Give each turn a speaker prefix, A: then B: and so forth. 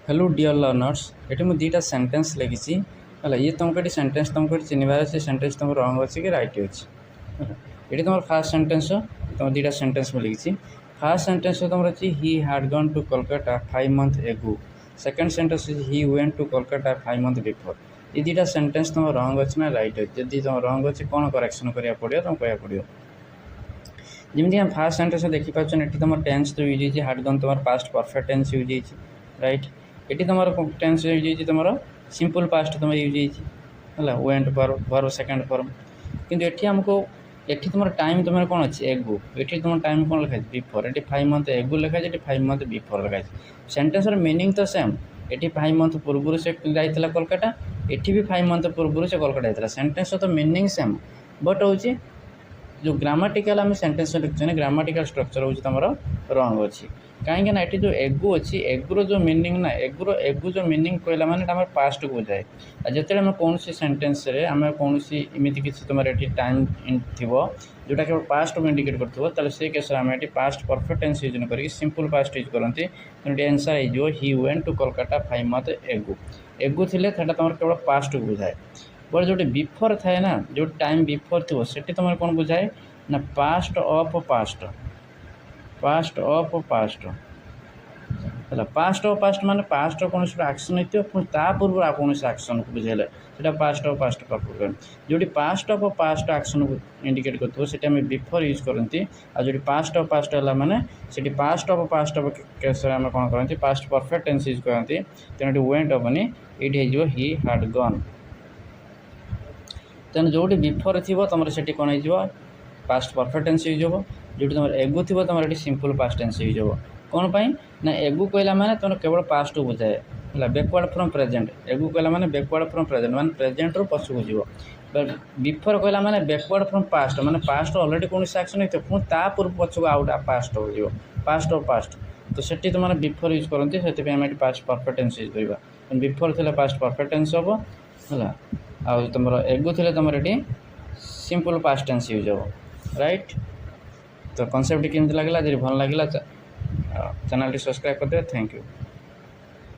A: Hello dear learners ये मुझे दुईटा सेंटेंस लिखी है ये तुमको ये सेंटेंस तुमको चिन्हबार अच्छे सेंटेंस तुम रंग अच्छे कि राइट अच्छे ये तुम फास्ट सेंटेंस तुम दुईटा सेंटेंस में लिखी फास्ट सेंटेंस तुम अच्छी he had gone to Kolkata 5 months ago second sentence he went to Kolkata 5 months before ये दुईटा सेंटेंस तुम रंग अच्छे ना राइट अच्छे जब तुम रंग अच्छे कौन करेक्शन करा पड़ो तुम कह पड़ो जमी हम फास्ट सेंटेंस देखिपार ये तुम टेन्स तो यूज होती हैड गन तुम पास्ट परफेक्ट टेन्स यूज होती राइट ये तुम टेन्स यूज तुम सिंपल पास्ट तुम यूज है वेंट वर्ब सेकेंड फॉर्म किंतु ये आमको ये तुम टाइम तुम कौन अच्छे एगो ये तुम टाइम कौन लिखाई बिफोर ये 5 months एगो लिखाई ये 5 months बिफोर लिखाई सेंटेंस मीनिंग तो सेम ये 5 months पूर्व से जाइए कोलकाता ये भी 5 months पूर्व से कोलकाता जाता सेंटेंस तो मीनिंग सेम बट हूँ जो ग्रामाटिकल आम सेंटेंस लिखुचे ग्रामाटिकल स्ट्रक्चर हूँ तुम रंग अच्छी कहीं ना ये जो एगो अच्छी एगुर जो मीनिंग ना एगु जो मीनिंग कहला माने पास्ट को बुझाए जिते आम कौन सेंटेंस आम कौन इमती किसी तुम ये टाइम थी जोटा केवल पास्ट को इंडिकेट कर से केस आम ये पास्ट परफेक्ट टेंस यूज न करके सिंपल पास्ट यूज करते तेनाली आंसर हो he went to Kolkata 5 months एगो एगो थे तुम केवल पास्ट को बुझाए बट जो बिफोर थाए ना जो टाइम बिफोर थो से तुम कौन बुझाए ना पास्ट ऑफ पास्ट है पास्ट ऑफ पास्ट माने पास्ट कौन एक्शन होती पूर्व आ कौन एक्शन को बुझेले से पास्ट ऑफ पास्ट जो पास्ट ऑफ पास्ट एक्शन को इंडिकेट कर बिफोर यूज करती आ जो पास्ट ऑफ पास्ट है माने से पास्ट ऑफ केस आम कौन करती पास्ट परफेक्ट टेंस यूज करती तेनाली वेंट हेनी ये ही हैड गन तेना जो बिफोर थी तुम से कौन हो पास्ट परफेक्ट टेंस यूज हो जो तुम एगो थी तुम ये सिंपल पास्ट टेंस यूज हो कौन पाई ना एगो कहला माने तुम केवल पास्ट को बुझाए है बैकवर्ड फ्रॉम प्रेजेंट एगो कहला माने बैकवर्ड फ्रॉम प्रेजेंट माने प्रेजेंट रू पछू को जीव बट बिफोर कहला माने बैकवर्ड फ्रॉम पास्ट माने पास्ट ऑलरेडी कौन एक्शन होती पुणी ता पूर्व पछू आउट पास्ट हो जीव पास्ट ऑफ पास्ट तो सेठी तुम बिफोर यूज करते से आम पास्ट परफेक्ट टेंस यूज करवा बिफोर थे पास्ट परफेक्ट टेंस हम है आ तुम एगो थे तुम ये सिंपल पास्ट टेंस यूज हो राइट तो कॉन्सेप्ट केमती लगला जब भल लगे चैनल सब्सक्राइब कर दे थैंक यू।